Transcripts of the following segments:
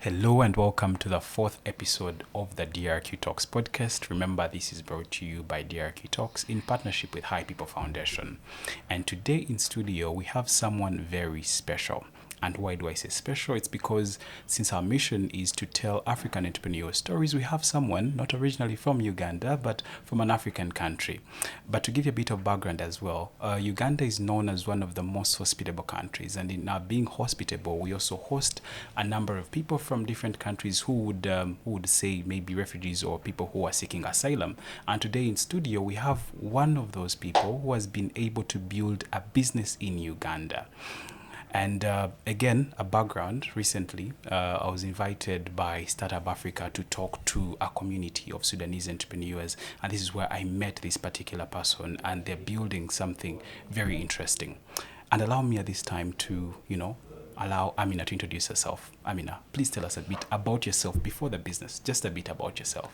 Hello and welcome to the fourth episode of the DRQ Talks podcast. Remember, this is brought to you by DRQ Talks in partnership with High People Foundation. And today in studio, we have someone very special. And why do I say special? It's because since our mission is to tell African entrepreneur stories, we have someone not originally from Uganda, but from an African country. But to give you a bit of background as well, Uganda is known as one of the most hospitable countries. And in our being hospitable, we also host a number of people from different countries who would say maybe refugees or people who are seeking asylum. And today in studio, we have one of those people who has been able to build a business in Uganda. And again, a background, recently, I was invited by Startup Africa to talk to a community of Sudanese entrepreneurs. And this is where I met this particular person, and they're building something very interesting. And allow me at this time to, allow Amina to introduce herself. Amina, please tell us a bit about yourself before the business, just a bit about yourself.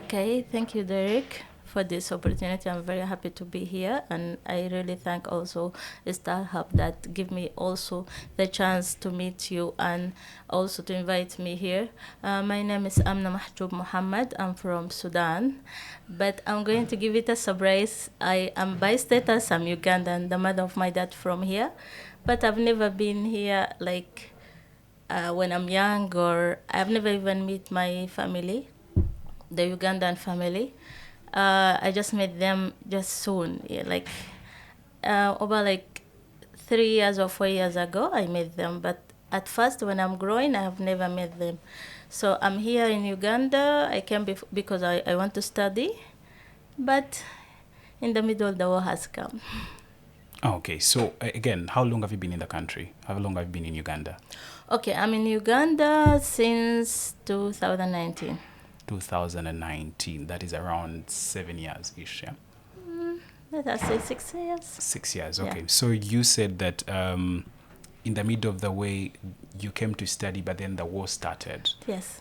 Okay, thank you, Derek, for this opportunity. I'm very happy to be here, and I really thank also StarHub that give me also the chance to meet you and also to invite me here. My name is Amina Muhammad. I'm from Sudan, but I'm going to give it a surprise. I am by status, I'm Ugandan, the mother of my dad from here, but I've never been here when I'm young, or I've never even met my family, the Ugandan family. I just met them just soon, over 3 years or 4 years ago, I met them. But at first, when I'm growing, I have never met them. So I'm here in Uganda. I came because I want to study, but in the middle, the war has come. Okay, so again, how long have you been in the country? How long have you been in Uganda? Okay, I'm in Uganda since 2019. 2019. That is around 7 years-ish, yeah? Let us say 6 years. 6 years, okay. Yeah. So you said that in the middle of the way you came to study, but then the war started. Yes.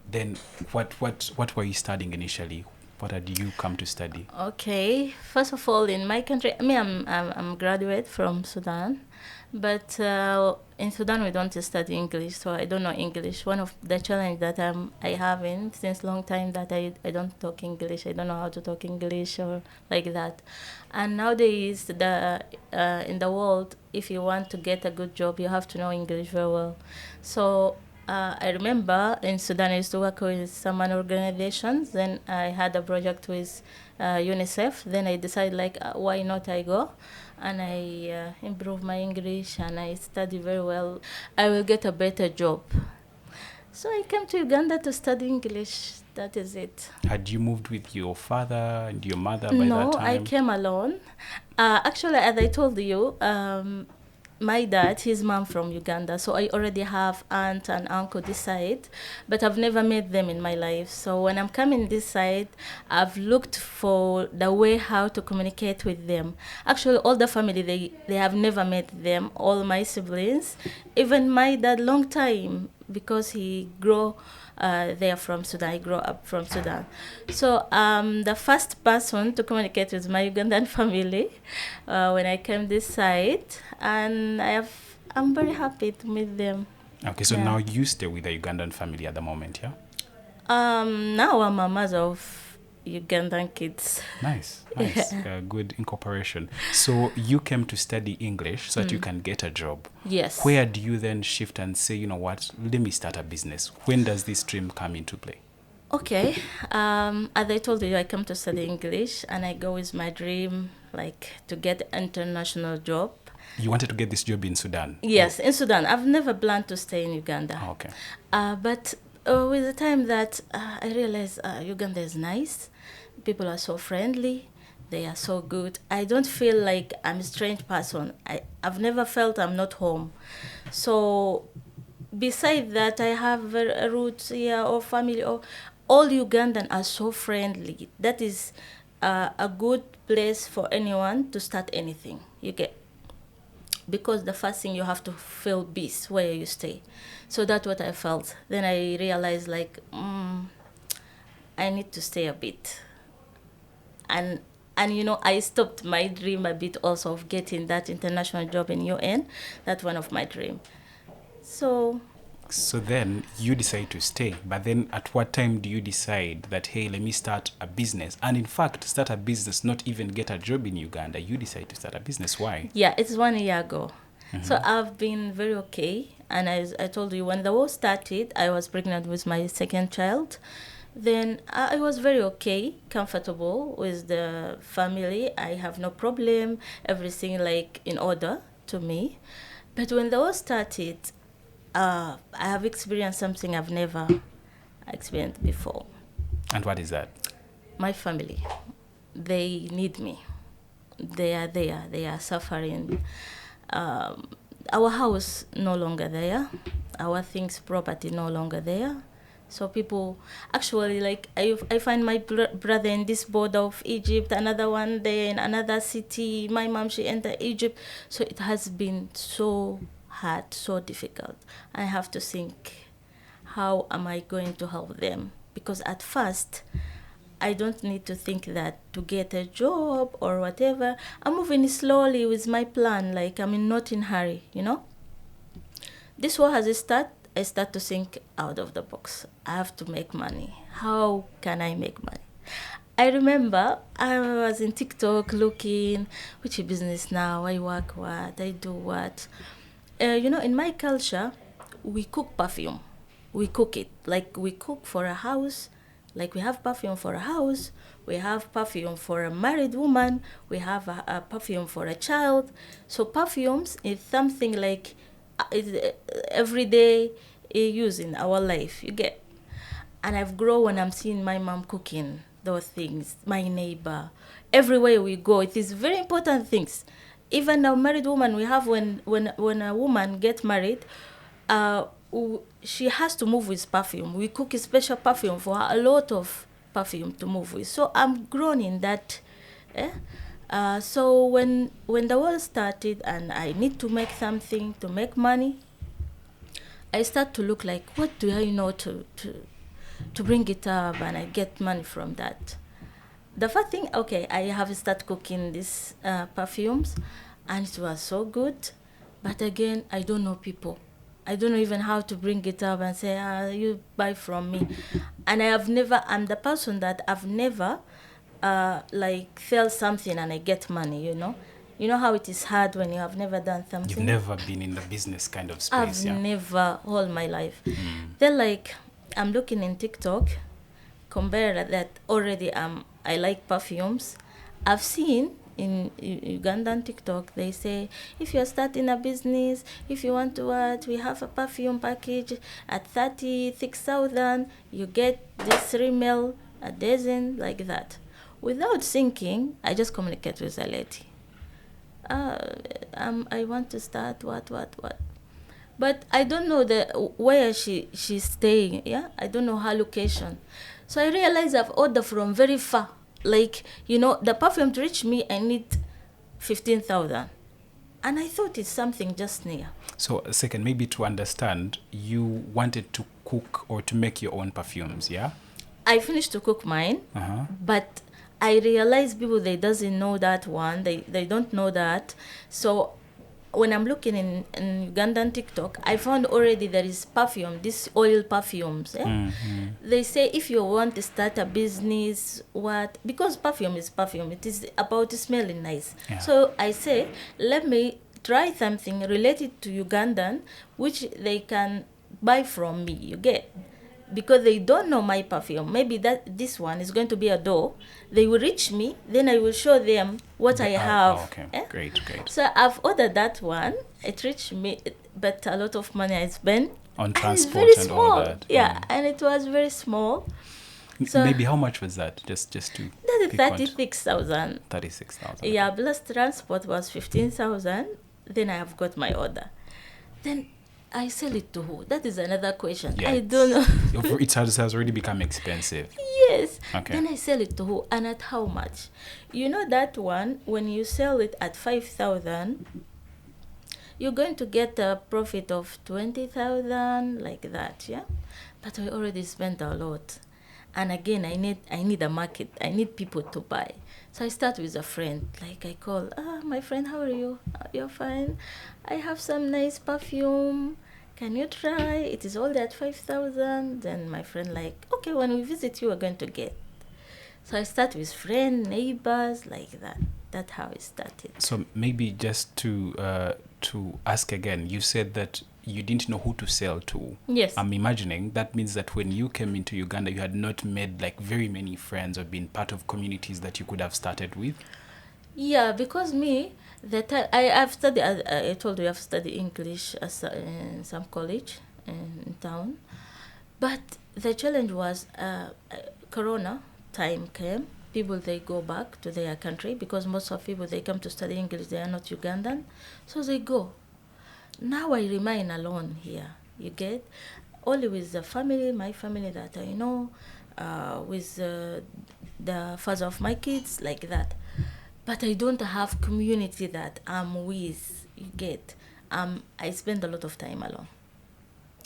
Then what were you studying initially? What did you come to study? Okay, first of all, in my country, I'm graduate from Sudan, but in Sudan we don't study English, so I don't know English. One of the challenge that I having since long time that I don't talk English. I don't know how to talk English or like that. And nowadays, in the world, if you want to get a good job, you have to know English very well. So I remember in Sudan I used to work with some organizations. Then I had a project with UNICEF. Then I decided why not I go, and I improve my English and I study very well. I will get a better job. So I came to Uganda to study English. That is it. Had you moved with your father and your mother by that No, time? I came alone. Actually, as I told you, my dad, his mom from Uganda, so I already have aunt and uncle this side, but I've never met them in my life. So when I'm coming this side, I've looked for the way how to communicate with them. Actually, all the family, they have never met them, all my siblings, even my dad, long time, because he grew there from Sudan. I grew up from Sudan. So the first person to communicate with my Ugandan family when I came this side, and I'm very happy to meet them. Okay, so now you stay with the Ugandan family at the moment, yeah? Now I'm a mother of Ugandan kids. Nice. Good incorporation. So you came to study English so that you can get a job. Yes. Where do you then shift and say, you know what, let me start a business? When does this dream come into play? Okay. As I told you, I come to study English, and I go with my dream, to get an international job. You wanted to get this job in Sudan? Yes, in Sudan. I've never planned to stay in Uganda. Okay. But with the time that I realized Uganda is nice, people are so friendly, they are so good. I don't feel like I'm a strange person. I've never felt I'm not home. So besides that, I have a roots here or family. Or all Ugandan are so friendly. That is a good place for anyone to start anything. You get, because the first thing you have to feel peace where you stay. So that's what I felt. Then I realized I need to stay a bit. And I stopped my dream a bit also of getting that international job in UN. That's one of my dreams. So So then you decide to stay. But then at what time do you decide that, hey, let me start a business? And in fact, start a business, not even get a job in Uganda. You decide to start a business. Why? Yeah, it's 1 year ago. So I've been very okay. And as I told you, when the war started, I was pregnant with my second child. Then I was very okay, comfortable with the family. I have no problem, everything like in order to me. But when the war started, I have experienced something I've never experienced before. And what is that? My family, they need me. They are there. They are suffering. Our house no longer there. Our things, property no longer there. So people actually like I find my brother in this border of Egypt, another one there in another city. My mom, she entered Egypt. So it has been so hard, so difficult. I have to think, how am I going to help them? Because at first, I don't need to think that to get a job or whatever. I'm moving slowly with my plan, like I'm not in hurry, you know? This war has started. I start to think out of the box. I have to make money. How can I make money? I remember I was in TikTok looking, which business now, I work what, I do what. In my culture, we cook perfume. We cook it. Like we cook for a house, like we have perfume for a house, we have perfume for a married woman, we have a perfume for a child. So perfumes is something like everyday use in our life, you get. And I've grown when I'm seeing my mom cooking those things, my neighbor, everywhere we go. It is very important things. Even a married woman, we have when a woman get married, she has to move with perfume. We cook a special perfume for her, a lot of perfume to move with. So I'm grown in that. So when the war started and I need to make something to make money, I start to look like, what do I know to bring it up, and I get money from that. The first thing, okay, I have started cooking these perfumes, and it was so good. But again, I don't know people. I don't know even how to bring it up and say, you buy from me. And I'm the person that I've never sell something and I get money, you know. You know how it is hard when you have never done something. You've never been in the business kind of space. I've never all my life. Then I'm looking in TikTok, compare that already I like perfumes. I've seen in Ugandan TikTok, they say, if you're starting a business, if you want to what, we have a perfume package at 36,000, you get this 3 ml a dozen, like that. Without thinking, I just communicate with the lady. I want to start what. But I don't know where she's staying, yeah? I don't know her location. So I realize I've ordered from very far. Like, the perfume to reach me, I need 15,000. And I thought it's something just near. So, a second, maybe to understand, you wanted to cook or to make your own perfumes, yeah? I finished to cook mine, but I realize people, they doesn't know that one. They don't know that. So when I'm looking in Ugandan TikTok, I found already there is perfume, these oil perfumes. Yeah? They say if you want to start a business, because perfume is perfume, it is about smelling nice. Yeah. So I say, let me try something related to Ugandan, which they can buy from me, you get. Because they don't know my perfume. Maybe this one is going to be a door. They will reach me, then I will show them what I have. Okay, yeah? Great. So I've ordered that one. It reached me, but a lot of money I spent. On transport and all that. Yeah, and it was very small. So maybe how much was that? Just to... That is 36,000. 36,000. Yeah, plus transport was 15,000. Then I have got my order. Then I sell it to who? That is another question. Yeah, I don't know. It has already become expensive. Yes. Okay. Then I sell it to who and at how much? You know that one, when you sell it at 5,000, you're going to get a profit of 20,000, like that, yeah? But I already spent a lot. And again, I need a market. I need people to buy. So I start with a friend. Like I call, my friend, how are you? You're fine. I have some nice perfume. can you try? It is all at 5,000. Then my friend like, okay, when we visit you, we're going to get. So I start with friends, neighbors, like that. That's how it started. So maybe just to ask again, you said that you didn't know who to sell to. Yes. I'm imagining that means that when you came into Uganda, you had not made like very many friends or been part of communities that you could have started with. Yeah, because me, I've studied, I told you I've studied English in some college in town. But the challenge was Corona time came. People, they go back to their country because most of people, they come to study English, they are not Ugandan. So they go. Now I remain alone here, you get? Only with the family, my family that I know, with the father of my kids, like that. But I don't have community that I'm with, you get? I spend a lot of time alone.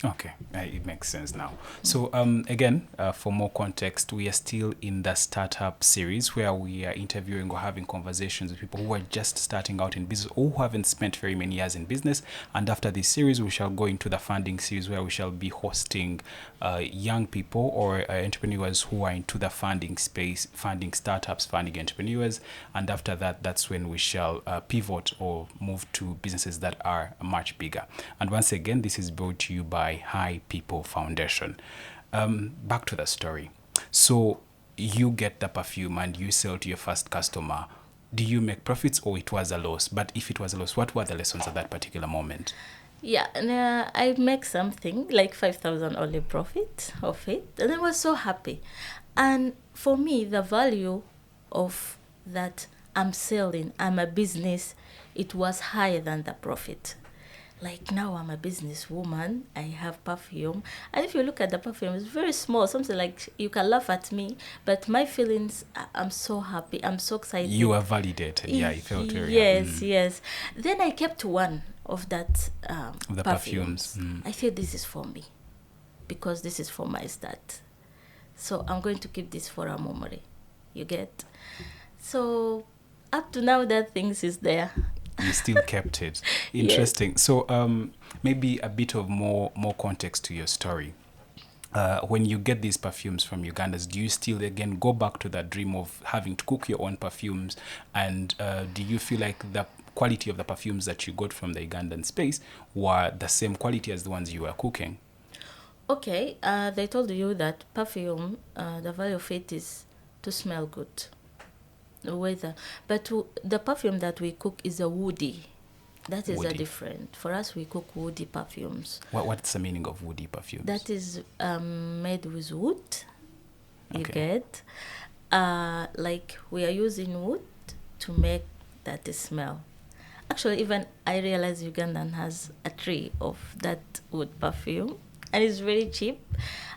Okay, it makes sense now. So again, for more context, we are still in the startup series where we are interviewing or having conversations with people who are just starting out in business or who haven't spent very many years in business. And after this series, we shall go into the funding series where we shall be hosting young people or entrepreneurs who are into the funding space, funding startups, funding entrepreneurs. And after that, that's when we shall pivot or move to businesses that are much bigger. And once again, this is brought to you by High People Foundation. Back to the story. So you get the perfume and you sell to your first customer. Do you make profits or it was a loss? But if it was a loss, what were the lessons at that particular moment? Yeah, and I make something like 5,000 only profit of it, and I was so happy. And for me, the value of that I'm selling, I'm a business, it was higher than the profit. Like now I'm a businesswoman, I have perfume, and if you look at the perfume, it's very small, something like you can laugh at me, but my feelings, I'm so happy, I'm so excited. You are validated, yeah, you felt very Yes, yes. Then I kept one of that the perfumes. I feel this is for me, because this is for my start. So I'm going to keep this for a memory, you get? So up to now that things is there. You still kept it. Interesting. Yes. So maybe a bit of more context to your story. When you get these perfumes from Ugandans, do you still again go back to that dream of having to cook your own perfumes? And do you feel like the quality of the perfumes that you got from the Ugandan space were the same quality as the ones you were cooking? Okay, they told you that perfume, the value of it is to smell good. Weather, but the perfume that we cook is a woody. That is woody. A different. For us, we cook woody perfumes. What's the meaning of woody perfumes? That is made with wood. You get, like we are using wood to make that smell. Actually, even I realize Ugandan has a tree of that wood perfume, and it's very cheap.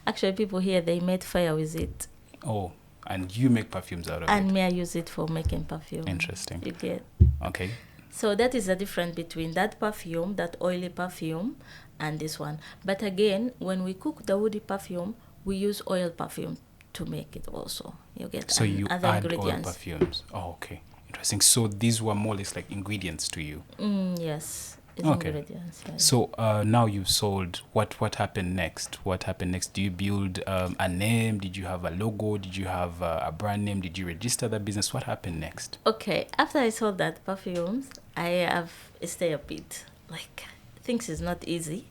Actually, people here they made fire with it. Oh. And you make perfumes out of it? And me, I use it for making perfume. Interesting. You get. Okay. So that is the difference between that perfume, that oily perfume, and this one. But again, when we cook the woody perfume, we use oil perfume to make it also. You get. So you other add ingredients. Oil perfumes. Oh, okay. Interesting. So these were more or less like ingredients to you? Yes. Okay. Ingredients, yes. So now you've sold. What happened next? What happened next? Do you build a name? Did you have a logo? Did you have a brand name? Did you register the business? What happened next? Okay. After I sold that perfumes, I have stayed a bit. Like, things is not easy.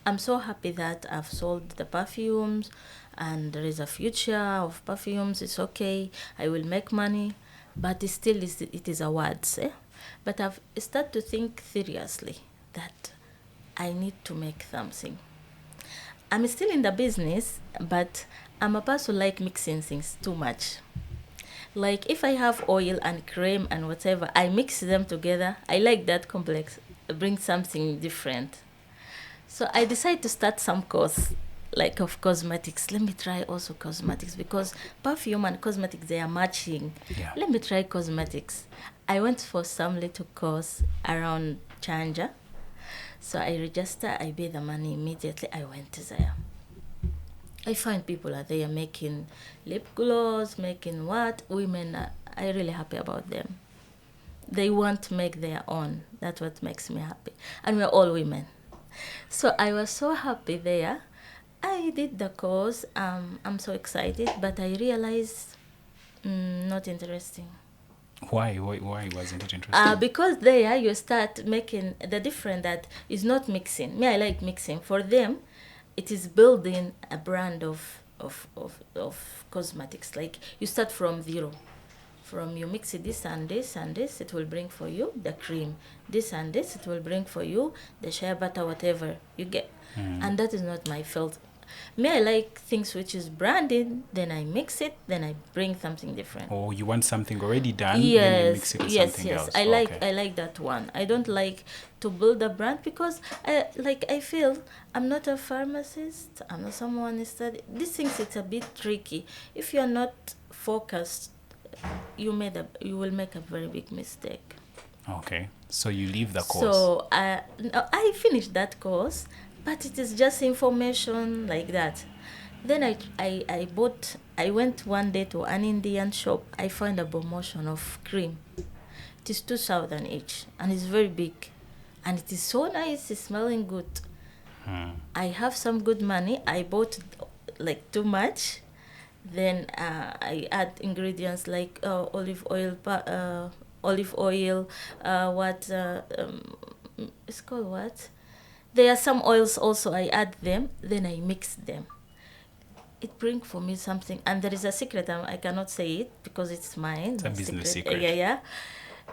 I'm so happy that I've sold the perfumes and there is a future of perfumes. It's okay. I will make money. But it is a words. But I've started to think seriously that I need to make something. I'm still in the business, but I'm a person like mixing things too much. Like if I have oil and cream and whatever, I mix them together. I like that complex, bring something different. So I decided to start some course, like of cosmetics. Let me try also cosmetics because perfume and cosmetics, they are matching. Yeah. Let me try cosmetics. I went for some little course around Chanja. So I register, I pay the money immediately. I went there. I find people are there making lip gloss, making what? Women are really happy about them. They want to make their own. That's what makes me happy. And we're all women. So I was so happy there. I did the course. I'm so excited, but I realized not interesting. Why? Why wasn't it interesting? Because there you start making the difference that is not mixing. Me, I like mixing. For them, it is building a brand of cosmetics. Like you start from zero. From you mix it this and this and this, it will bring for you the cream. This and this, it will bring for you the shea butter, whatever you get. And that is not my field. Me, I like things which is branded, then I mix it, then I bring something different. Or you want something already done, then you mix it with something else. I like that one. I don't like to build a brand because I feel I'm not a pharmacist. I'm not someone who study these things. It's a bit tricky. If you're not focused, you will make a very big mistake. Okay, so you leave the course. So I finished that course, but it is just information like that. Then I went one day to an Indian shop. I found a promotion of cream. It is 2,000 each, and it's very big, and it is so nice. It's smelling good. I have some good money. I bought like too much. Then I add ingredients like olive oil, it's called what? There are some oils also. I add them. Then I mix them. It brings for me something, and there is a secret. I cannot say it because it's mine. It's a business secret. Yeah.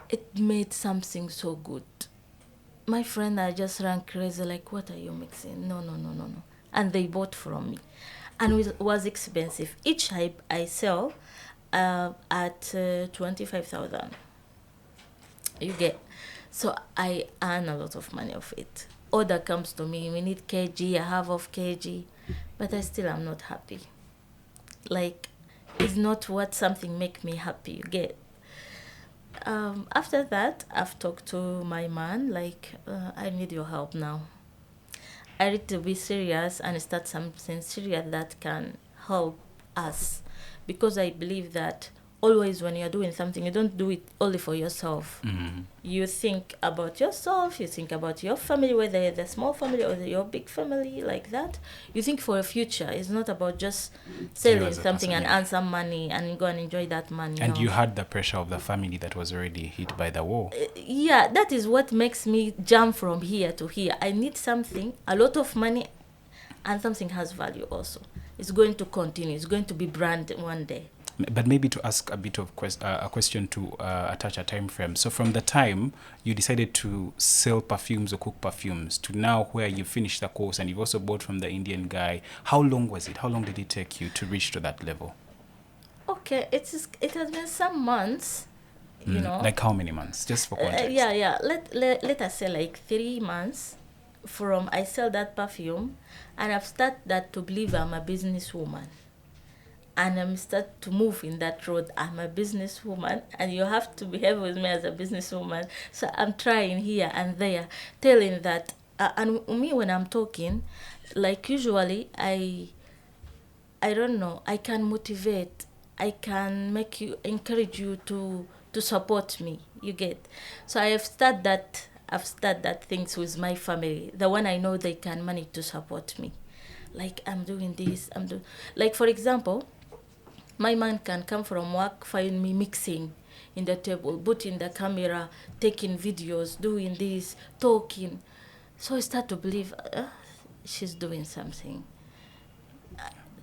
It made something so good. My friend, I just ran crazy. Like, what are you mixing? No. And they bought from me. And it was expensive. Each I sell at 25,000. You get. So I earn a lot of money of it. Order comes to me, we need kg, a half of kg. But I still am not happy. Like, it's not what something make me happy, you get. After that, I've talked to my man, like, I need your help now. I need to be serious and start something serious that can help us. Because I believe that always when you're doing something, you don't do it only for yourself. You think about yourself, you think about your family, whether you're the small family or your big family, like that. You think for a future. It's not about just selling something and earn some money and go and enjoy that money. And you had the pressure of the family that was already hit by the war. Yeah, that is what makes me jump from here to here. I need something, a lot of money, and something has value also. It's going to continue. It's going to be brand one day. But maybe to ask a bit of a question to attach a time frame. So from the time you decided to sell perfumes or cook perfumes to now where you finished the course and you've also bought from the Indian guy, how long was it? How long did it take you to reach to that level? Okay, it has been some months, you know. Like how many months? Just for context. Yeah. Let us say like 3 months from I sell that perfume, and I've started that to believe I'm a businesswoman. And I'm start to move in that road. I'm a businesswoman, and you have to behave with me as a businesswoman. So I'm trying here and there, telling that. And me, when I'm talking, like usually, I don't know. I can motivate. I can encourage you to support me. You get. So I've started that things with my family. The one I know they can manage to support me. Like I'm doing this. Like for example. My man can come from work, find me mixing in the table, putting the camera, taking videos, doing this, talking. So I start to believe she's doing something.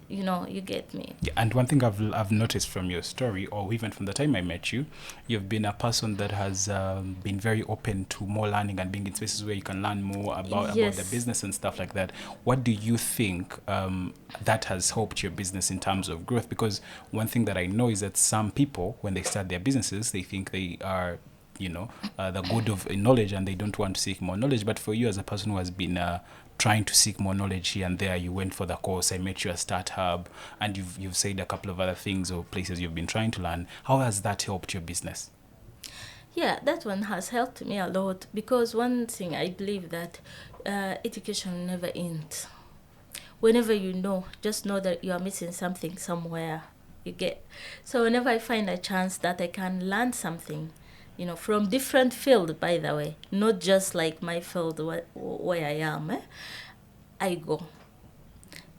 You get me. Yeah, and one thing I've noticed from your story, or even from the time I met you, you've been a person that has been very open to more learning and being in spaces where you can learn more about the business and stuff like that. What do you think that has helped your business in terms of growth? Because one thing that I know is that some people, when they start their businesses, they think they are the good of knowledge and they don't want to seek more knowledge. But for you as a person who has been trying to seek more knowledge here and there, you went for the course, I met you at Start Hub, and you've said a couple of other things or places you've been trying to learn. How has that helped your business? Yeah, that one has helped me a lot, because one thing I believe that education never ends. Whenever just know that you are missing something somewhere. You get. So whenever I find a chance that I can learn something, from different field, by the way, not just like my field where I am. I go.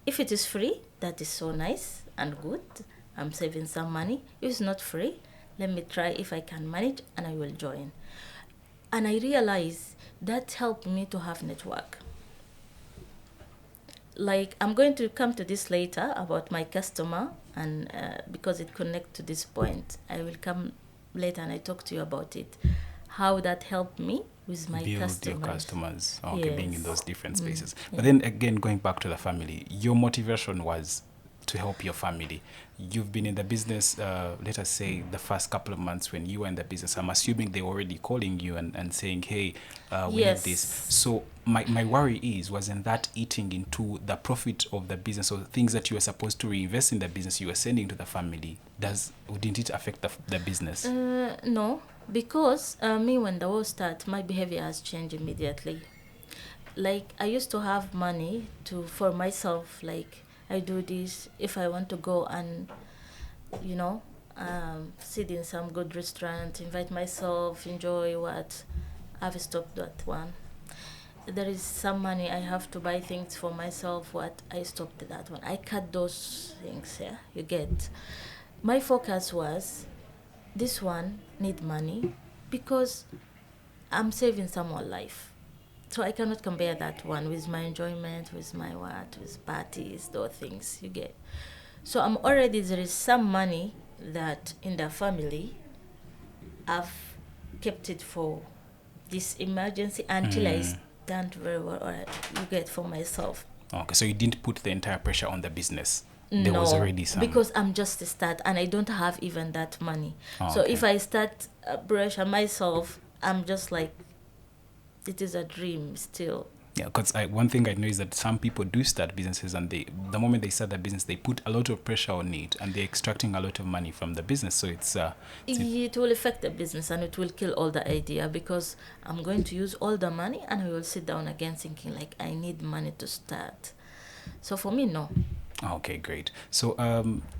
If it is free, that is so nice and good. I'm saving some money. If it's not free, let me try if I can manage and I will join. And I realize that helped me to have network. Like, I'm going to come to this later about my customer, and because it connects to this point, I will come later and I talk to you about it, how that helped me with my build your customers. Okay, Yes. being in those different spaces. Yeah. But then again, going back to the family, your motivation was to help your family. You've been in the business, let us say the first couple of months when you were in the business. I'm assuming they were already calling you and saying, hey, we Yes. need this. So my worry wasn't that eating into the profit of the business or things that you were supposed to reinvest in the business you were sending to the family? Didn't it affect the business? No, because me, when the war started, my behavior has changed immediately. Like, I used to have money for myself. Like, I do this if I want to go and, sit in some good restaurant, invite myself, enjoy what. I've stopped that one. There is some money I have to buy things for myself. What I stopped that one. I cut those things. Yeah, you get. My focus was this one need money because I'm saving someone's life. So I cannot compare that one with my enjoyment, with my with parties, those things you get. So there is some money that in the family, I've kept it for this emergency until I stand very well, or you get for myself. Okay, so you didn't put the entire pressure on the business. There was already some. Because I'm just a start and I don't have even that money. So Okay. if I start pressure myself, I'm just like, it is a dream still. Yeah, because one thing I know is that some people do start businesses, and the moment they start the business, they put a lot of pressure on it, and they're extracting a lot of money from the business. So it will affect the business and it will kill all the idea, because I'm going to use all the money and I will sit down again thinking like I need money to start. So for me, no. Okay, great. So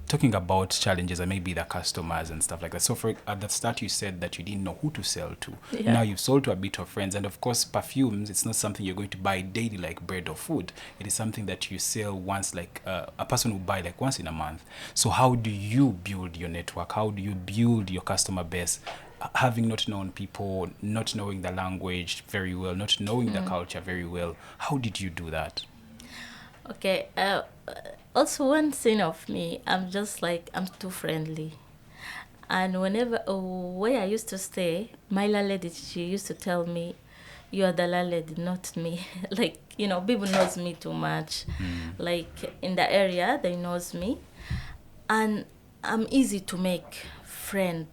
talking about challenges and maybe the customers and stuff like that. So at the start you said that you didn't know who to sell to. Yeah. Now you've sold to a bit of friends, and of course perfumes, it's not something you're going to buy daily like bread or food. It is something that you sell once, like a person will buy like once in a month. So how do you build your network? How do you build your customer base? Having not known people, not knowing the language very well, not knowing the culture very well, how did you do that? Okay. Also, one thing of me, I'm just like, I'm too friendly. And whenever, where I used to stay, my landlady, she used to tell me, you are the landlady, not me. Like, people knows me too much. Like, in the area, they knows me. And I'm easy to make friend.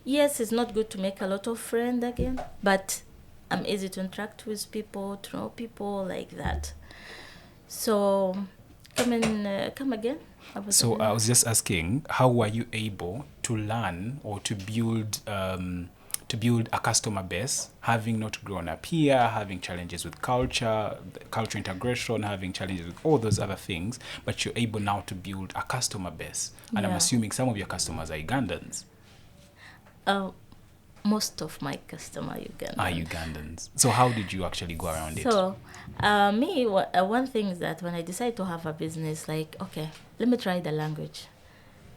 Yes, it's not good to make a lot of friends again, but I'm easy to interact with people, to know people like that. So, come again. So I was just asking, how were you able to learn or to build a customer base, having not grown up here, having challenges with culture integration, having challenges with all those other things, but you're able now to build a customer base? And I'm Yeah. assuming some of your customers are Ugandans. Most of my customer Ugandans. Are Ugandans. So how did you actually go around it? So, one thing is that when I decide to have a business, like, okay, let me try the language.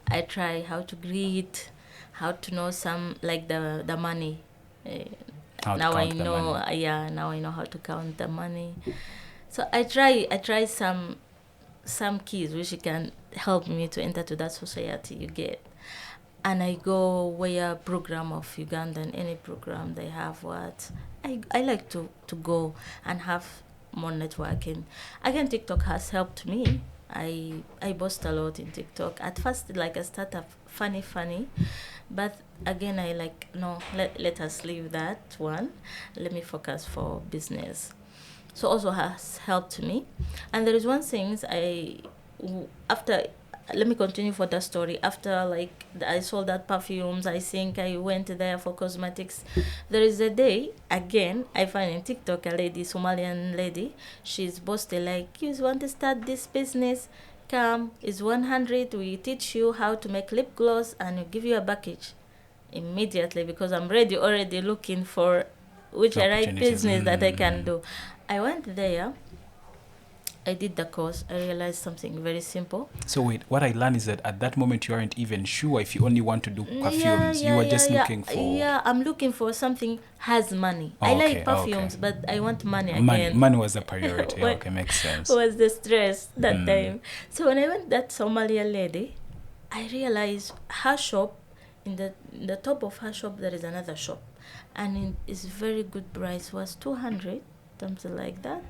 I try how to greet, how to know some, like the money. How to Now I count the know, money. now I know how to count the money. So I try some keys which can help me to enter to that society you get. And I go where program of Ugandan, any program they have what. I like to go and have more networking. Again, TikTok has helped me. I post a lot in TikTok. At first, like I started funny, but again I like, no, let us leave that one. Let me focus for business. So also has helped me. And there is one thing after, let me continue for the story. After like I sold that perfumes, I think I went there for cosmetics. There is a day again I find in TikTok a lady, Somalian lady. She's boasting like, you want to start this business? Come, it's 100. We teach you how to make lip gloss and we give you a package. immediately because I'm ready already looking for which right Opportunities. business that I can do. I went there. I did the course. I realized something very simple. So wait, what I learned is that at that moment you aren't even sure if you only want to do perfumes. You were just looking for... Yeah, I'm looking for something has money. I like perfumes, but I want money again. Money was a priority. Okay, makes sense. Was the stress that time. So when I went that Somalian lady, I realized her shop, in the top of her shop there is another shop, and it's very good price, was 200, something like that.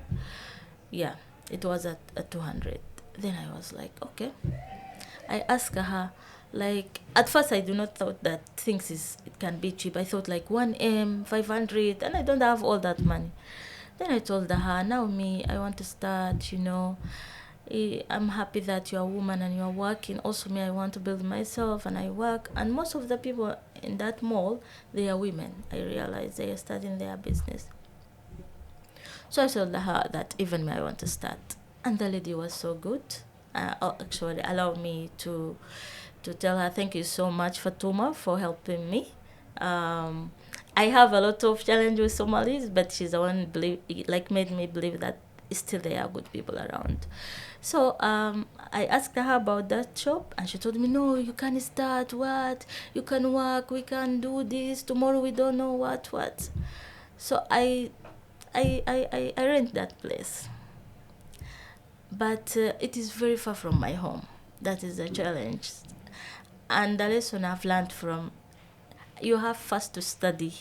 Yeah, it was at 200. Then I was like, okay. I asked her, like, at first I do not thought that it can be cheap. I thought like 1M, 500, and I don't have all that money. Then I told her, now I want to start, I'm happy that you're a woman and you're working. Also I want to build myself and I work. And most of the people in that mall, they are women. I realized they are starting their business. So I told her that even I want to start. And the lady was so good. Actually allowed me to tell her, thank you so much, Fatuma, for helping me. I have a lot of challenge with Somalis, but she's the one made me believe that still there are good people around. So I asked her about that shop, and she told me, no, you can start, what? You can work, we can do this, tomorrow we don't know what. So I rent that place. But it is very far from my home. That is the challenge. And the lesson I've learned from, you have first to study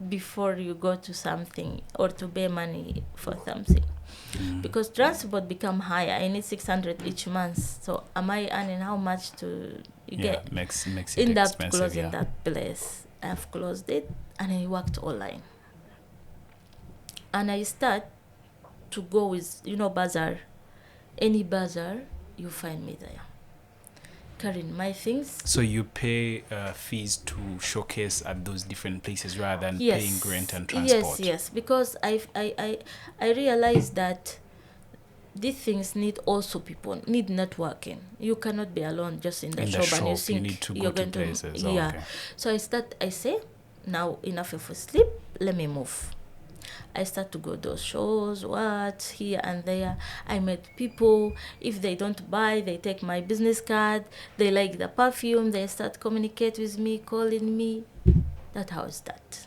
before you go to something or to pay money for something. Because transport become higher. I need 600 each month. So am I earning how much to get? Makes it end up expensive. Closing that place. I've closed it and I worked online. And I start to go with, bazaar. Any bazaar, you find me there. Carrying my things. So you pay fees to showcase at those different places rather than paying rent and transport? Yes, because I realized that these things need also people, need networking. You cannot be alone just in the shop and you think you need to you're go to going places. to... Yeah. Okay. So I say, now enough of sleep, let me move. I start to go those shows, here and there. I met people. If they don't buy, they take my business card. They like the perfume. They start communicate with me, calling me. That's how it's that.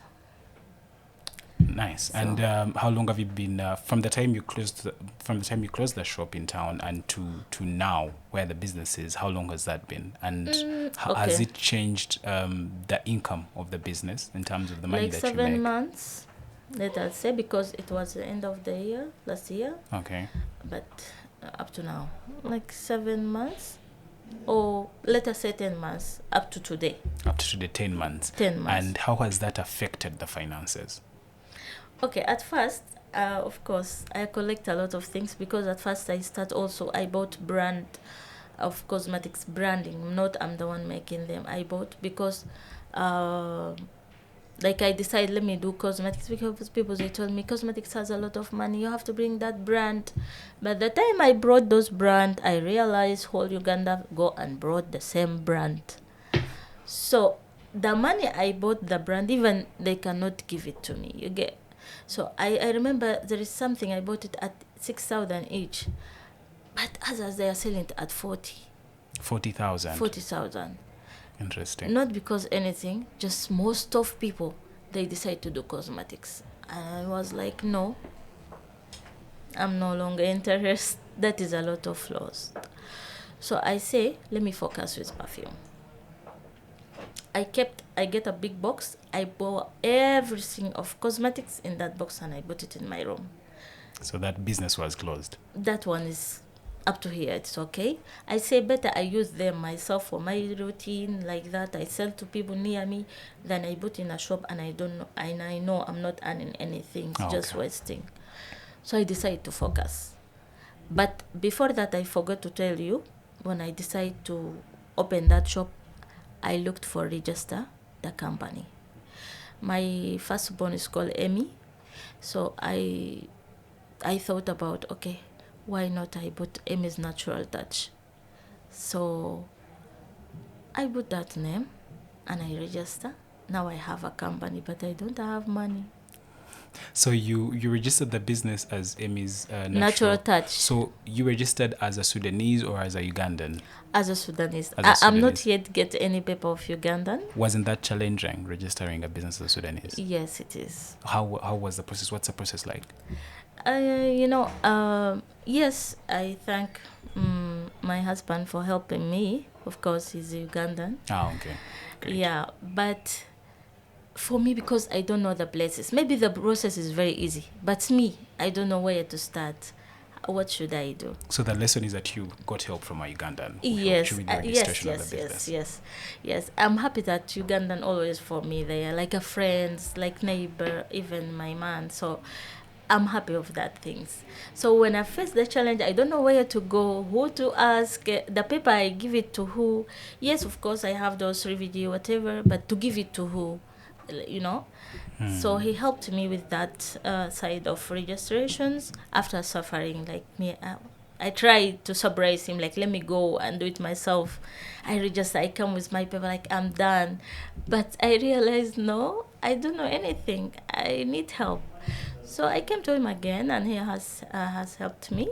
Nice. So, and how long have you been from the time you closed the shop in town and to now where the business is? How long has that been? And has it changed the income of the business in terms of the money that you make? 7 months. Let us say, because it was the end of the year, last year. Okay. But up to now, like 7 months, or let us say 10 months, up to today. Up to today, 10 months. 10 months. And how has that affected the finances? Okay, at first, of course, I collect a lot of things because at first I bought brand of cosmetics branding. Not I'm the one making them. I bought because... I decided, let me do cosmetics because people, they told me cosmetics has a lot of money. You have to bring that brand. But the time I brought those brand, I realized whole Uganda go and brought the same brand. So the money I bought the brand, even they cannot give it to me. You get. So I remember there is something I bought it at 6,000 each, but others they are selling it at 40,000. 40,000. Interesting. Not because anything, just most of people, they decide to do cosmetics. And I was like, no, I'm no longer interested. That is a lot of flaws. So I say, let me focus with perfume. I get a big box. I bought everything of cosmetics in that box and I put it in my room. So that business was closed? That one is up to here, it's okay. I say better I use them myself for my routine, like that. I sell to people near me than I put in a shop and I know I'm not earning anything, just wasting. So I decide to focus. But before that, I forgot to tell you, when I decided to open that shop, I looked for register the company. My firstborn is called Amy. So I thought about, okay, why not I put Amy's Natural Touch? So I put that name and I register. Now I have a company, but I don't have money. So you registered the business as Amy's Natural Touch. So you registered as a Sudanese or as a Ugandan? As a Sudanese. I'm not Sudanese. yet get any paper of Ugandan. Wasn't that challenging, registering a business as a Sudanese? Yes, it is. How was the process? What's the process like? Yes, I thank my husband for helping me. Of course, he's Ugandan. Okay. Great. Yeah, but for me, because I don't know the places, maybe the process is very easy. But me, I don't know where to start. What should I do? So the lesson is that you got help from a Ugandan who Yes, helped you with the registration of the business. yes. I'm happy that Ugandan always for me. They are like a friend, like neighbor, even my man. So I'm happy of that things. So when I face the challenge, I don't know where to go, who to ask. The paper, I give it to who? Yes, of course, I have those review, whatever, but to give it to who? So he helped me with that side of registrations after suffering. Like me, I tried to surprise him, like, let me go and do it myself. I come with my paper, like, I'm done. But I realized, no, I don't know anything. I need help. So I came to him again, and he has helped me.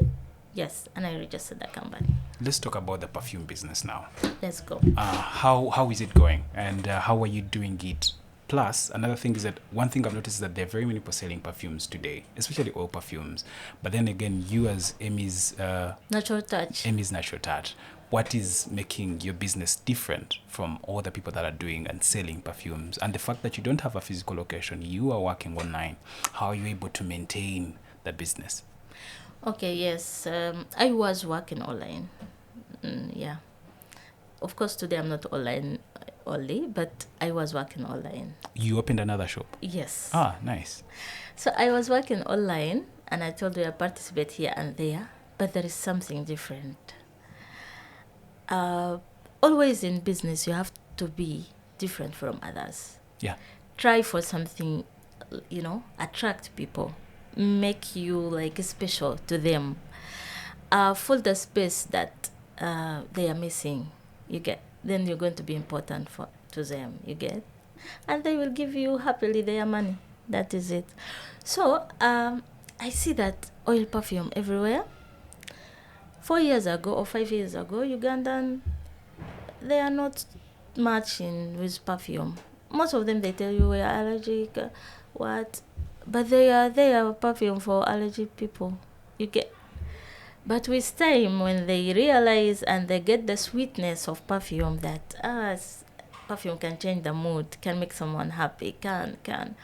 Yes, and I registered the company. Let's talk about the perfume business now. Let's go. How is it going, and how are you doing it? Plus, another thing is that one thing I've noticed is that there are very many people selling perfumes today, especially oil perfumes. But then again, you as Amy's Natural Touch. Amy's Natural Touch, what is making your business different from all the people that are doing and selling perfumes? And the fact that you don't have a physical location, you are working online. How are you able to maintain the business? Okay, yes. I was working online. Yeah. Of course, today I'm not online only, but I was working online. You opened another shop? Yes. Nice. So I was working online, and I told you I participate here and there, but there is something different. Always in business, you have to be different from others. Yeah. Try for something, attract people, make you like special to them. Fill the space that they are missing. You get. Then you're going to be important to them. You get, and they will give you happily their money. That is it. So I see that oil perfume everywhere. 4 years ago or 5 years ago, Ugandan, they are not much in with perfume. Most of them, they tell you we are allergic, what, but they are perfume for allergic people. You get. But with time, when they realize and they get the sweetness of perfume, that perfume can change the mood, can make someone happy, can,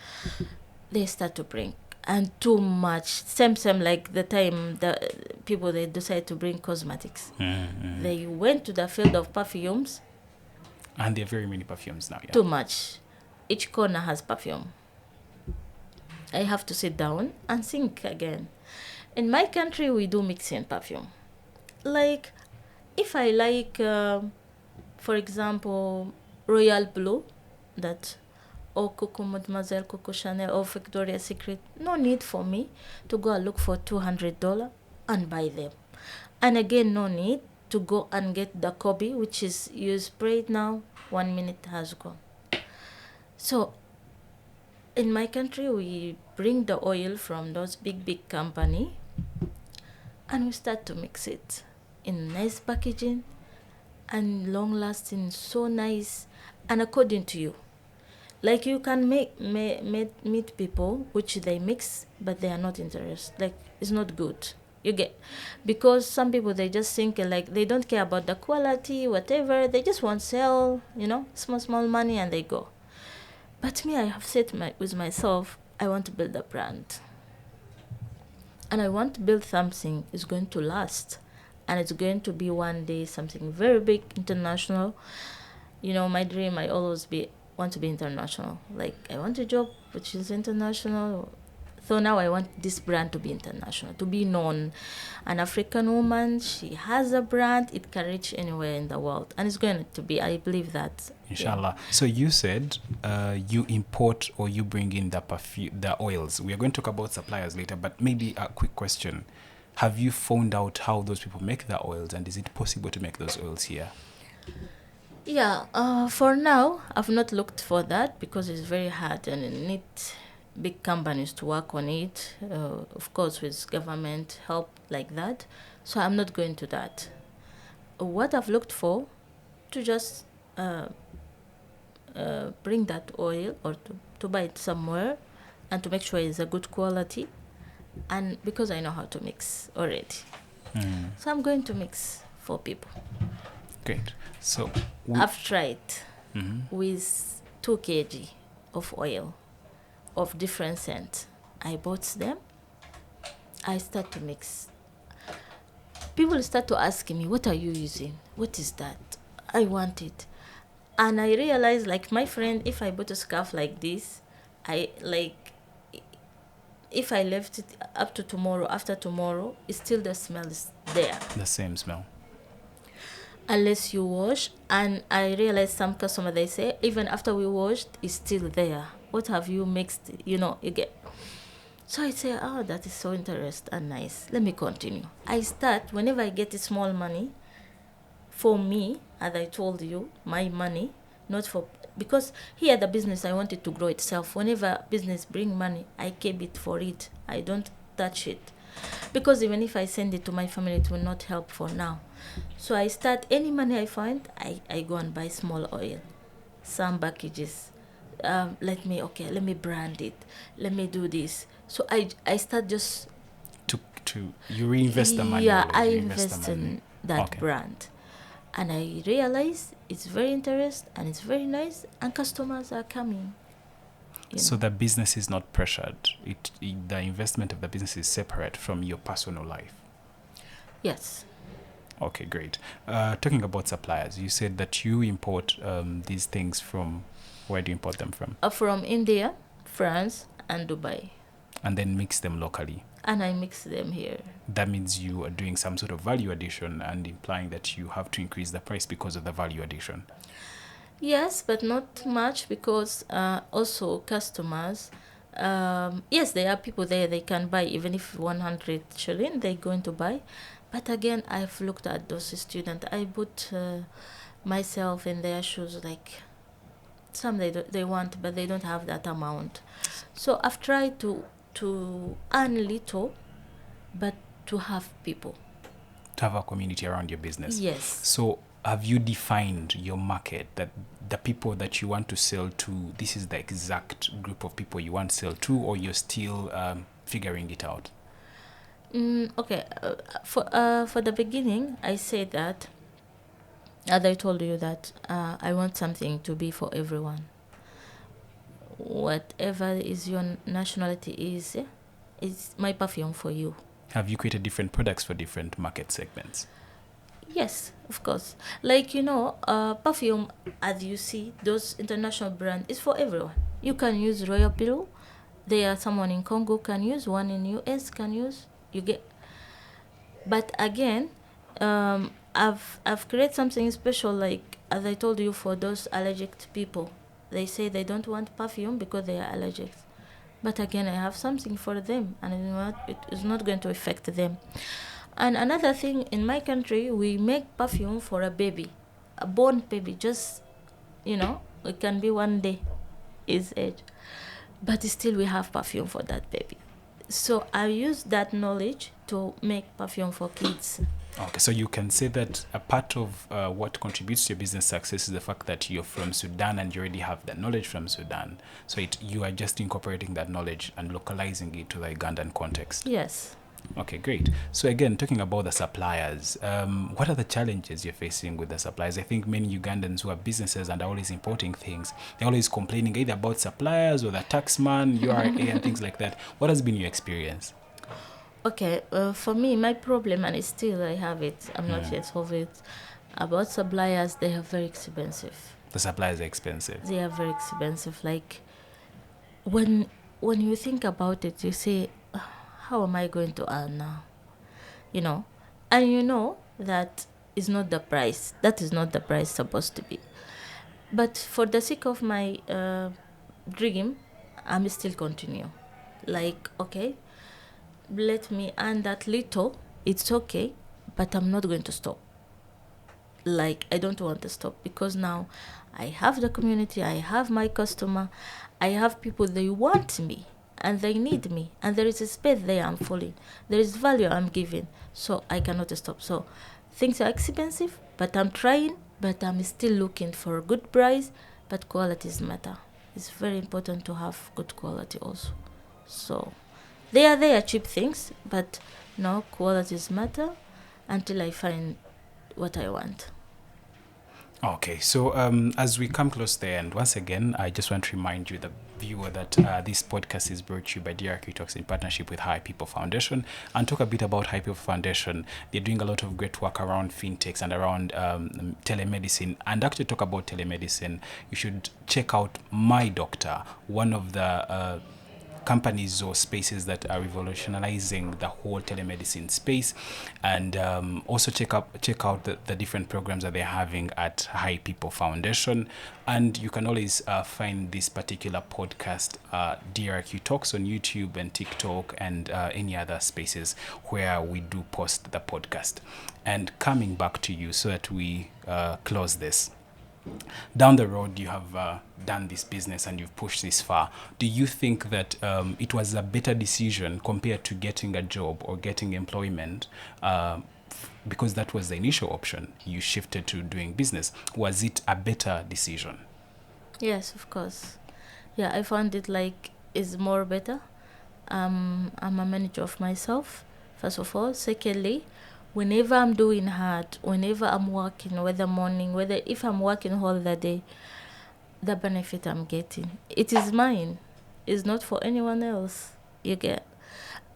they start to bring. And too much. Same like the time the people, they decide to bring cosmetics. Mm-hmm. They went to the field of perfumes. And there are very many perfumes now. Yeah. Too much. Each corner has perfume. I have to sit down and think again. In my country, we do mixing perfume. Like, if I like, for example, Royal Blue, that, or Coco Mademoiselle, Coco Chanel, or Victoria's Secret, no need for me to go and look for $200 and buy them. And again, no need to go and get the Kobe, which is you spray it now, 1 minute has gone. So, in my country, we bring the oil from those big company, and we start to mix it in nice packaging and long lasting, so nice, and according to you. Like, you can meet people which they mix, but they are not interested. Like, it's not good. You get, because some people, they just think like they don't care about the quality, whatever. They just want sell, small money, and they go. But me, I have said with myself, I want to build a brand. And I want to build something is going to last. And it's going to be one day something very big, international. My dream, I always want to be international. Like, I want a job which is international. So now I want this brand to be international, to be known. An African woman, she has a brand, it can reach anywhere in the world. And it's going to be, I believe that. Inshallah. Yeah. So you said you import or you bring in the oils. We are going to talk about suppliers later, but maybe a quick question. Have you found out how those people make the oils, and is it possible to make those oils here? Yeah, for now, I've not looked for that because it's very hard and it need big companies to work on it, of course, with government help like that. So I'm not going to that. What I've looked for, to just bring that oil or to buy it somewhere and to make sure it's a good quality. And because I know how to mix already. So I'm going to mix for people. Great. So I've tried with 2 kg of oil of different scent. I bought them. I start to mix. People start to ask me, what are you using? What is that? I want it. And I realized, like my friend, if I bought a scarf like this, I like, if I left it up to tomorrow, after tomorrow, it's still the smell is there. the same smell. Unless you wash. And I realized some customer, they say, even after we washed, it's still there. What have you mixed? You get. So I say, oh, that is so interesting and nice. Let me continue. I start, whenever I get small money, for me, as I told you, my money, not for, because here the business, I want it to grow itself. Whenever business bring money, I keep it for it. I don't touch it. Because even if I send it to my family, it will not help for now. So I start, any money I find, I go and buy small oil, some packages. Let me brand it. Let me do this. So I start just... To you reinvest the money. Yeah, always. I You invest the money. in that brand. And I realize it's very interesting and it's very nice and customers are coming. So the business is not pressured. The investment of the business is separate from your personal life. Yes. Okay, great. Talking about suppliers, you said that you import these things from... Where do you import them from? From India, France, and Dubai. And then mix them locally. And I mix them here. That means you are doing some sort of value addition and implying that you have to increase the price because of the value addition. Yes, but not much because also customers, yes, there are people there, they can buy even if 100 shilling, they're going to buy. But again, I've looked at those students. I put myself in their shoes, like some they want, but they don't have that amount. So I've tried to earn little, but to have people. To have a community around your business. Yes. So have you defined your market, that the people that you want to sell to, this is the exact group of people you want to sell to, or you're still figuring it out? Okay. For the beginning, I said that, as I told you, that I want something to be for everyone. Whatever is your nationality is, it's my perfume for you. Have you created different products for different market segments? Yes, of course. Like, perfume, as you see, those international brands, is for everyone. You can use Royal Pillow. There are someone in Congo can use, one in US can use. You get. But again, I've created something special, like, as I told you, for those allergic people. They say they don't want perfume because they are allergic. But again, I have something for them, and it is not going to affect them. And another thing, in my country, we make perfume for a baby, a born baby, just, it can be 1 day his age. But still we have perfume for that baby. So I use that knowledge to make perfume for kids. Okay, so you can say that a part of what contributes to your business success is the fact that you're from Sudan and you already have the knowledge from Sudan. So you are just incorporating that knowledge and localizing it to the Ugandan context. Yes. Okay, great. So again, talking about the suppliers, what are the challenges you're facing with the suppliers? I think many Ugandans who have businesses and are always importing things, they're always complaining either about suppliers or the taxman, URA, and things like that. What has been your experience? Okay, for me, my problem, and still I have it, I'm not yet solved it, about suppliers, they are very expensive. The suppliers are expensive. They are very expensive. Like, when you think about it, you say, how am I going to earn now? And that is not the price. That is not the price supposed to be. But for the sake of my dream, I'm still continue. Like, okay, let me earn that little. It's okay, but I'm not going to stop. like I don't want to stop, because now I have the community, I have my customer, I have people, they want me and they need me, and there is a space there I'm filling, there is value I'm giving, so I cannot stop. So things are expensive, but I'm trying, but I'm still looking for a good price, but qualities matter. It's very important to have good quality also. So they are cheap things, but no, qualities matter until I find what I want. Okay, so as we come close to the end, once again, I just want to remind you, the viewer, that this podcast is brought to you by DRQ Talks in partnership with High People Foundation, and talk a bit about High People Foundation. They're doing a lot of great work around fintechs and around telemedicine. And actually talk about telemedicine, you should check out My Doctor, one of the companies or spaces that are revolutionizing the whole telemedicine space. And also check out the different programs that they're having at High People Foundation. And you can always find this particular podcast, DRQ Talks, on YouTube and TikTok and any other spaces where we do post the podcast. And coming back to you so that we close this. Down the road, you have done this business and you've pushed this far. Do you think that it was a better decision compared to getting a job or getting employment? Because that was the initial option. You shifted to doing business. Was it a better decision? Yes, of course. Yeah, I found it like it's more better. I'm a manager of myself, first of all. Secondly, whenever I'm doing hard, whenever I'm working, whether morning, whether if I'm working all the day, the benefit I'm getting, it is mine. It's not for anyone else. You get,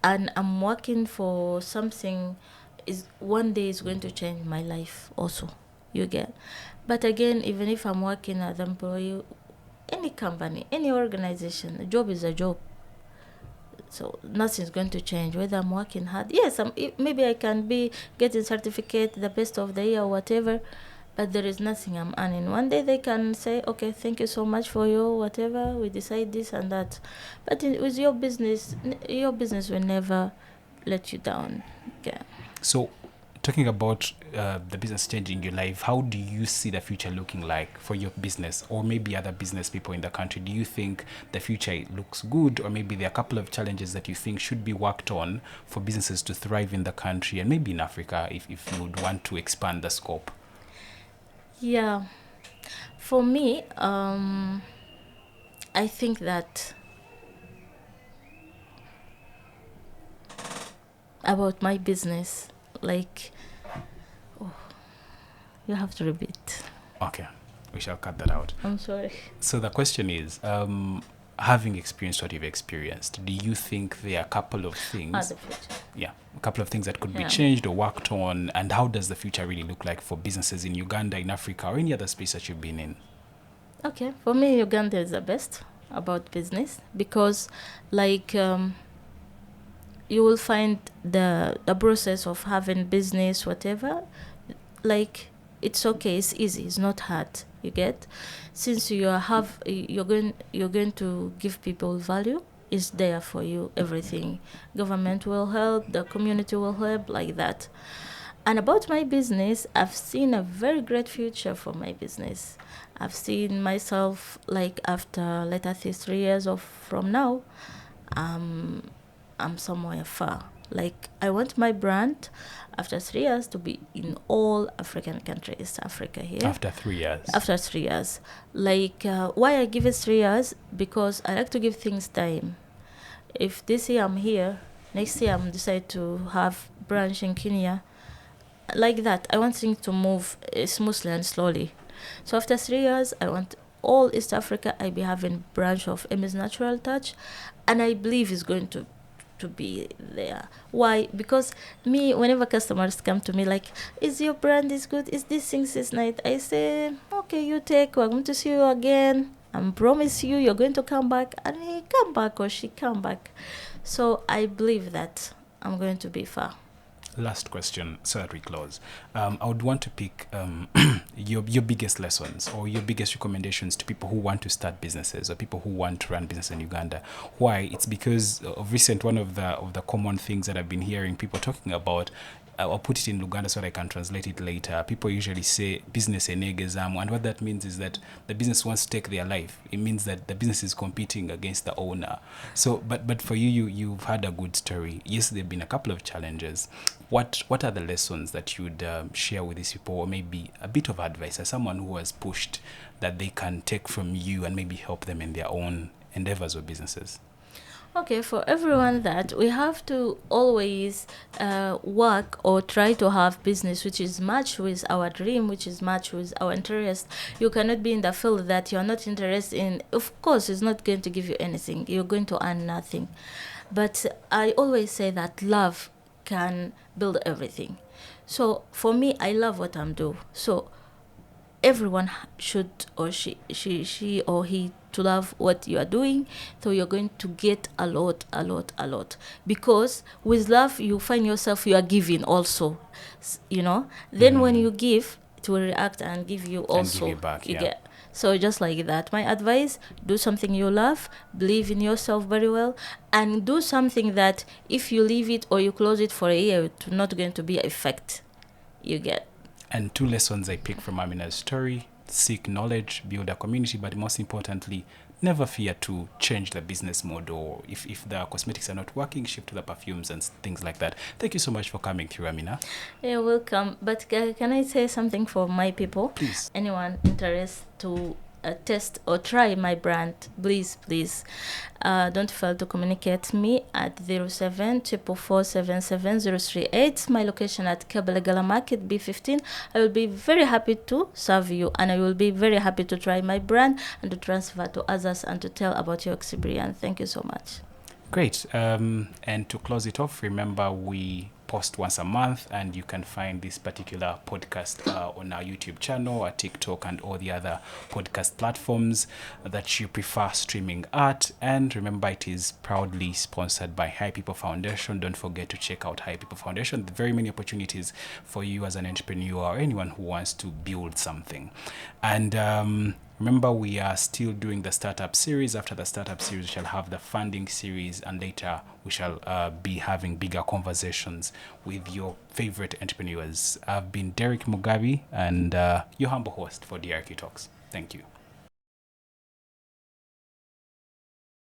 and I'm working for something. Is one day is going to change my life also. You get, but again, even if I'm working as an employee, any company, any organization, a job is a job. So nothing's going to change whether I'm working hard. Yes, maybe I can be getting certificate the best of the year or whatever, but there is nothing I'm earning. One day they can say, okay, thank you so much for your whatever, we decide this and that. But with your business will never let you down. Okay. So talking about the business changing your life, how do you see the future looking like for your business, or maybe other business people in the country? Do you think the future looks good, or maybe there are a couple of challenges that you think should be worked on for businesses to thrive in the country and maybe in Africa, if you would want to expand the scope? Yeah, for me, I think that about my business, like, you have to repeat. Okay, we shall cut that out. I'm sorry. So the question is, having experienced what you've experienced, do you think there are a couple of things, The future. a couple of things that could be changed or worked on, and how does the future really look like for businesses in Uganda, in Africa, or any other space that you've been in? Okay, for me, Uganda is the best about business, because like you will find the process of having business, whatever, like it's okay, it's easy, it's not hard. You get, since you're going to give people value, it's there for you. Everything, government will help, the community will help, like that. And about my business, I've seen a very great future for my business. I've seen myself, like, after, let us say, 3 years from now, I'm somewhere far. Like, I want my brand after 3 years to be in all African countries, East Africa here. After 3 years? After 3 years. Like, why I give it 3 years? Because I like to give things time. If this year I'm here, next year I'm decide to have branch in Kenya, like that. I want things to move smoothly and slowly. So after 3 years, I want all East Africa, I be having branch of Ms. Natural Touch, and I believe it's going to be there. Why? Because me, whenever customers come to me like, is your brand is good, is this things is nice, I say, okay, you take, we're going to see you again, I promise you're going to come back, and he come back or she come back. So I believe that I'm going to be far. Last question, so that we close. I would want to pick your biggest lessons or your biggest recommendations to people who want to start businesses or people who want to run business in Uganda. Why? It's because of recent, one of the common things that I've been hearing people talking about. I'll put it in Luganda so that I can translate it later. People usually say business enegezam, and what that means is that the business wants to take their life. It means that the business is competing against the owner. So, but for you've had a good story. Yes, there've been a couple of challenges. What are the lessons that you'd share with these people, or maybe a bit of advice as someone who has pushed that they can take from you and maybe help them in their own endeavors or businesses? Okay, for everyone that we have to always work or try to have business which is matched with our dream, which is matched with our interest. You cannot be in the field that you're not interested in. Of course, it's not going to give you anything. You're going to earn nothing. But I always say that love can build everything. So for me, I love what I'm doing. So everyone should, or she or he, to love what you are doing, so you're going to get a lot, because with love you find yourself you are giving also, then when you give, it will react and give you also, and give it back, you yeah. get. So just like that, my advice: do something you love, believe in yourself very well, and do something that if you leave it or you close it for a year, it's not going to be effect, you get. And 2 lessons I picked from Amina's story: seek knowledge, build a community, but most importantly, never fear to change the business model. If the cosmetics are not working, shift to the perfumes and things like that. Thank you so much for coming through, Amina. You're welcome. But can I say something for my people? Please. Anyone interested to test or try my brand, please don't fail to communicate me at 07-4477038. My location at Kabalegala Market B15. I will be very happy to serve you, and I will be very happy to try my brand and to transfer to others and to tell about your experience. Thank you so much. Great. And to close it off, remember we post once a month, and you can find this particular podcast on our YouTube channel, our TikTok, and all the other podcast platforms that you prefer streaming at. And remember, it is proudly sponsored by High People Foundation. Don't forget to check out High People Foundation. There are very many opportunities for you as an entrepreneur or anyone who wants to build something. And remember, we are still doing the startup series. After the startup series, we shall have the funding series, and later we shall be having bigger conversations with your favorite entrepreneurs. I've been Derek Mugabe, and your humble host for DRQ Talks. Thank you.